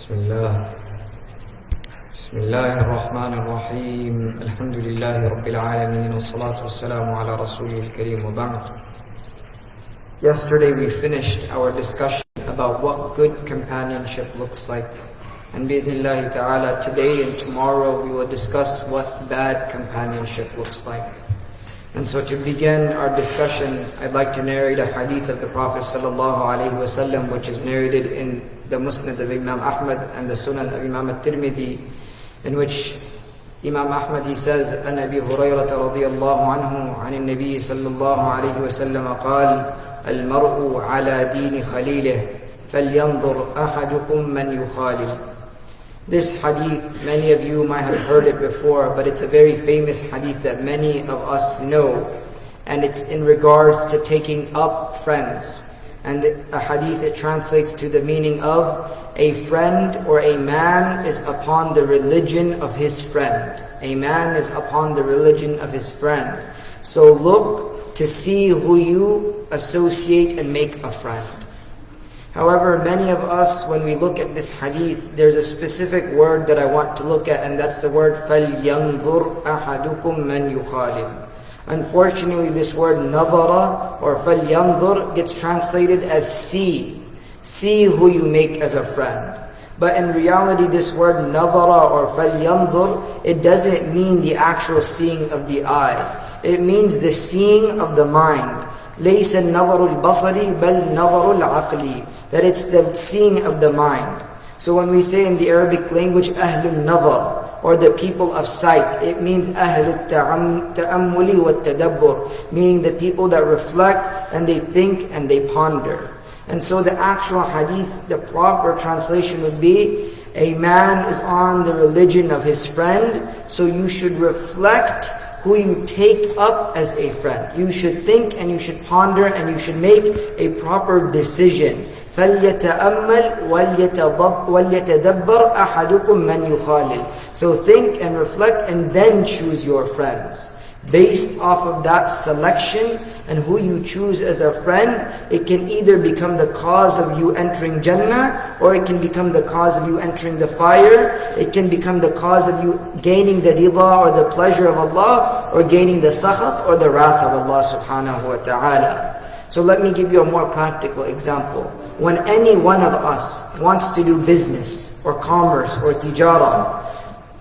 بسم الله الرحمن الرحيم الحمد لله رب العالمين والصلاة والسلام على رسوله الكريم وبعد. Yesterday we finished our discussion about what good companionship looks like, and bi'idhnillahi ta'ala today and tomorrow we will discuss what bad companionship looks like. And so to begin our discussion, I'd like to narrate a hadith of the Prophet sallallahu alaihi wasallam, which is narrated in the Musnad of Imam Ahmad and the Sunan of Imam al-Tirmidhi, in which Imam Ahmad, he says, عن أبي هريرة رضي الله عنه عن النبي صلى الله عليه وسلم قال المرء على دين خليله فلينظر أحدكم من يخالل. This hadith, many of you might have heard it before, but it's a very famous hadith that many of us know, and it's in regards to taking up friends. And a hadith, it translates to the meaning of a friend or a man is upon the religion of his friend. A man is upon the religion of his friend. So look to see who you associate and make a friend. However, many of us, when we look at this hadith, there's a specific word that I want to look at, and that's the word فَلْيَنْظُرْ أَحَدُكُمْ مَنْ يُخَالِلْ. Unfortunately, this word نَظَرَ or فَلْيَنْظُرْ gets translated as see. See who you make as a friend. But in reality, this word نَظَرَ or فَلْيَنْظُرْ, it doesn't mean the actual seeing of the eye. It means the seeing of the mind. لَيْسَ النَّظَرُ الْبَصَرِ بَلْ نَظَرُ الْعَقْلِ. That it's the seeing of the mind. So when we say in the Arabic language, أَهْلُ النَّظَرِ, or the people of sight, it means أَهْلُ التَّأَمُّلِ وَالتَّدَبُّرِ, meaning the people that reflect and they think and they ponder. And so the actual hadith, the proper translation would be, a man is on the religion of his friend, so you should reflect who you take up as a friend. You should think and you should ponder and you should make a proper decision. فَلْيَتَأَمَّلْ وَلْيَتَدَبَّرْ أَحَدُكُمْ مَنْ يُخَالِلْ. So think and reflect and then choose your friends. Based off of that selection and who you choose as a friend, it can either become the cause of you entering Jannah, or it can become the cause of you entering the fire. It can become the cause of you gaining the rida or the pleasure of Allah, or gaining the sakhat or the wrath of Allah subhanahu wa ta'ala. So let me give you a more practical example. When any one of us wants to do business or commerce or tijara,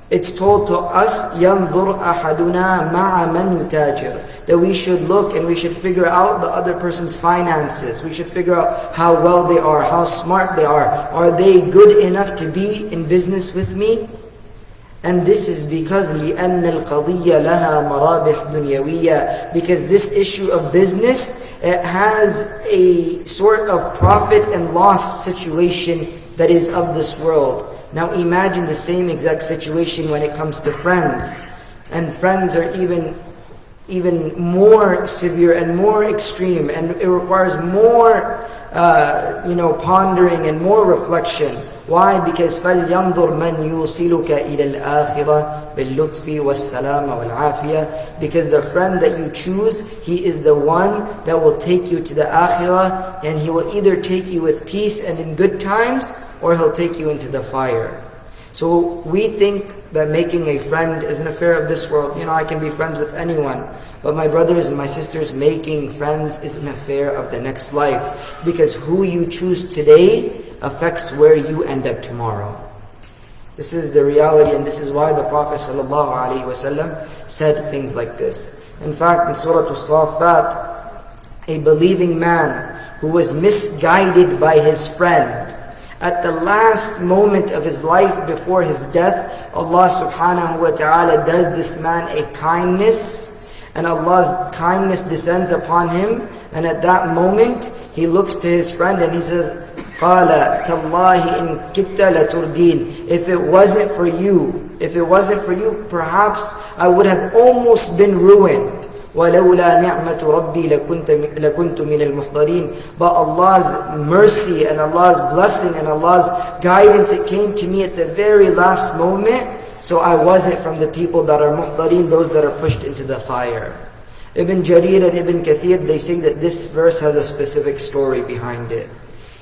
it's told to us, يَنْظُرْ أَحَدُنَا مَعَ مَنْ يُتَاجِرُ, that we should look and we should figure out the other person's finances. We should figure out how well they are, how smart they are. Are they good enough to be in business with me? And this is because لِأَنَّ الْقَضِيَّ لَهَا مَرَابِحْ دُنْيَوِيَّةً, because this issue of business, it has a sort of profit and loss situation that is of this world. Now imagine the same exact situation when it comes to friends. And friends are even more severe and more extreme, and it requires more pondering and more reflection. Why? Because فَلْيَنْظُرْ مَنْ يُوصِلُكَ إِلَى الْآخِرَةِ بِاللُّطْفِ وَالسَّلَامَ وَالْعَافِيَةِ. Because the friend that you choose, he is the one that will take you to the akhirah, and he will either take you with peace and in good times, or he'll take you into the fire. So we think that making a friend is an affair of this world. I can be friends with anyone. But my brothers and my sisters, making friends is an affair of the next life. Because who you choose today affects where you end up tomorrow. This is the reality, and this is why the Prophet ﷺ said things like this. In fact, in Surah Al-Saffat, a believing man who was misguided by his friend, at the last moment of his life before his death, Allah subhanahu wa ta'ala does this man a kindness, and Allah's kindness descends upon him, and at that moment, he looks to his friend and he says, قَالَ تَاللَّهِ إِن كِتَّ لَتُرْدِينَ. If it wasn't for you, perhaps I would have almost been ruined. وَلَوْلَا نِعْمَةُ رَبِّي لَكُنْتُ مِنَ الْمُحْضَرِينَ. But Allah's mercy and Allah's blessing and Allah's guidance, it came to me at the very last moment, so I wasn't from the people that are muhdareen, those that are pushed into the fire. Ibn Jarir and Ibn Kathir, they say that this verse has a specific story behind it.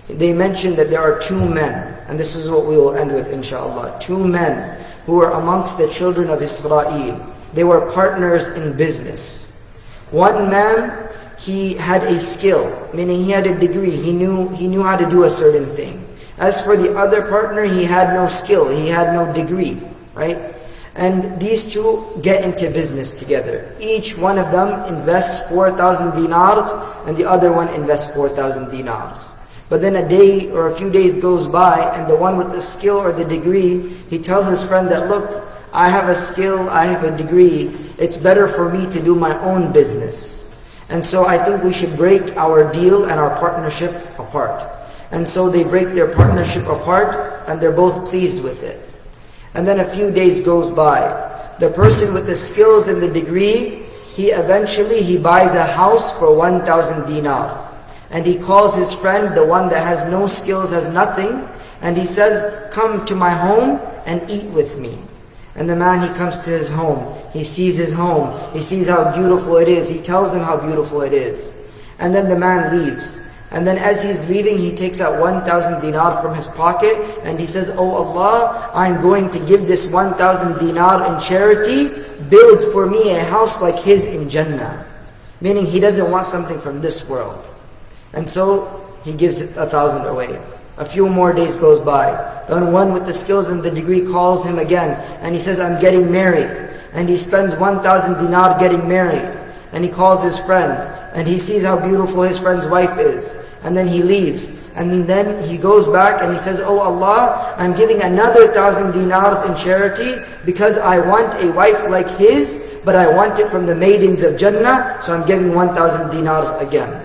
They mention that there are two men and this is what we will end with inshallah. Two men who were amongst the children of Israel. They were partners in business. One man, he had a skill, meaning he had a degree. He knew how to do a certain thing. As for the other partner, he had no skill. He had no degree, right? And these two get into business together. Each one of them invests 4,000 dinars and the other one invests 4,000 dinars. But then a day or a few days goes by and the one with the skill or the degree, he tells his friend that, look, I have a skill, I have a degree. It's better for me to do my own business. And so I think we should break our deal and our partnership apart. And so they break their partnership apart and they're both pleased with it. And then a few days goes by. The person with the skills and the degree, he eventually buys a house for 1,000 dinar. And he calls his friend, the one that has no skills, has nothing, and he says, come to my home and eat with me. And the man, he comes to his home. He sees his home. He sees how beautiful it is. He tells him how beautiful it is. And then the man leaves. And then as he's leaving, he takes out 1,000 dinar from his pocket and he says, oh Allah, I'm going to give this 1,000 dinar in charity. Build for me a house like his in Jannah. Meaning he doesn't want something from this world. And so he gives 1,000 away. A few more days goes by. Then one with the skills and the degree calls him again and he says, I'm getting married. And he spends 1,000 dinar getting married. And he calls his friend. And he sees how beautiful his friend's wife is. And then he leaves. And then he goes back and he says, oh Allah, I'm giving another 1,000 dinars in charity because I want a wife like his, but I want it from the maidens of Jannah, so I'm giving 1,000 dinars again.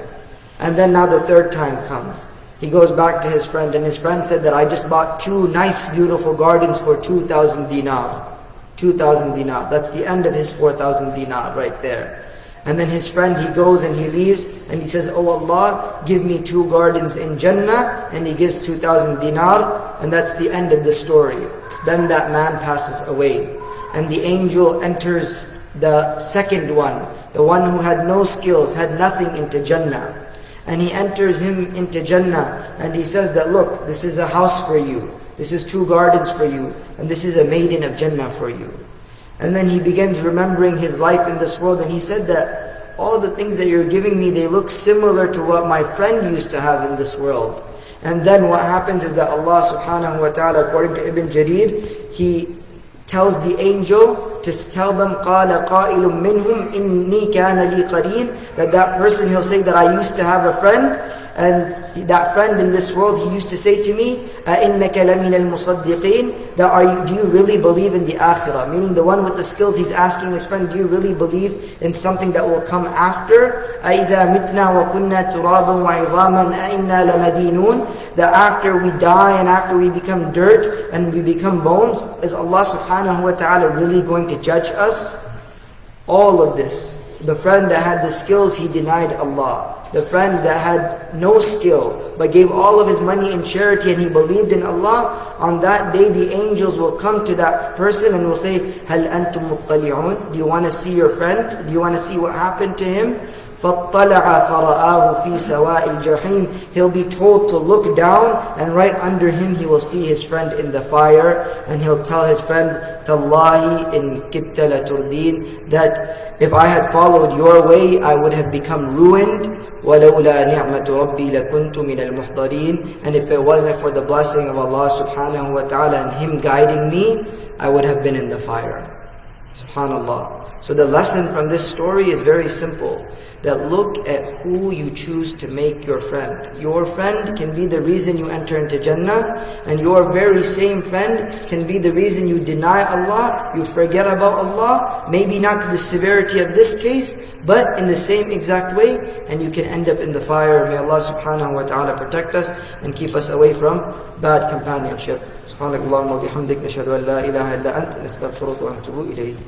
And then now the third time comes. He goes back to his friend and his friend said that I just bought two nice beautiful gardens for 2,000 dinar. 2,000 dinar. That's the end of his 4,000 dinar right there. And then his friend, he goes and he leaves and he says, oh Allah, give me 2 gardens in Jannah, and he gives 2,000 dinar, and that's the end of the story. Then that man passes away and the angel enters the second one, the one who had no skills, had nothing, into Jannah. And he enters him into Jannah and he says that, look, this is a house for you, this is 2 gardens for you, and this is a maiden of Jannah for you. And then he begins remembering his life in this world and he said that all the things that you're giving me, they look similar to what my friend used to have in this world. And then what happens is that Allah subhanahu wa ta'ala, according to Ibn Jarir, he tells the angel to tell them, قَالَ قَائِلٌ مِّنْهُمْ إِنِّي كَانَ لِي قَرِينٌ, that person, he'll say that I used to have a friend, and that friend in this world, he used to say to me, أَإِنَّكَ لَمِنَ الْمُصَدِّقِينَ, that do you really believe in the akhirah? Meaning the one with the skills, he's asking his friend, do you really believe in something that will come after? أَإِذَا مِتْنَا وَكُنَّا تُرَابًا وَعِظَامًا أَإِنَّا لَمَدِينُونَ, that after we die and after we become dirt and we become bones, is Allah subhanahu wa ta'ala really going to judge us? All of this. The friend that had the skills, he denied Allah. The friend that had no skill but gave all of his money in charity and he believed in Allah, on that day the angels will come to that person and will say, هَلْ أَنْتُمْ مُطَّلِعُونَ, do you want to see your friend? Do you want to see what happened to him? فَاطَّلَعَ فَرَآهُ فِي سَوَاءِ الْجَحِيمِ, he'll be told to look down, and right under him he will see his friend in the fire, and he'll tell his friend, تَاللَّهِ إِن كِدْتَ لَتُرْدِينَ, that if I had followed your way, I would have become ruined. وَلَوْلَا نِعْمَةُ رَبِّي لَكُنْتُ مِنَ الْمُحْضَرِينَ, and if it wasn't for the blessing of Allah subhanahu wa ta'ala and Him guiding me, I would have been in the fire. Subhanallah. So the lesson from this story is very simple. That look at who you choose to make your friend. Your friend can be the reason you enter into Jannah, and your very same friend can be the reason you deny Allah, you forget about Allah, maybe not to the severity of this case, but in the same exact way, and you can end up in the fire. May Allah subhanahu wa ta'ala protect us and keep us away from bad companionship. Subhanakallahumma wa bihamdik, nashhadu an la ilaha illa ant, nastaghfiruka wa natubu ilayk.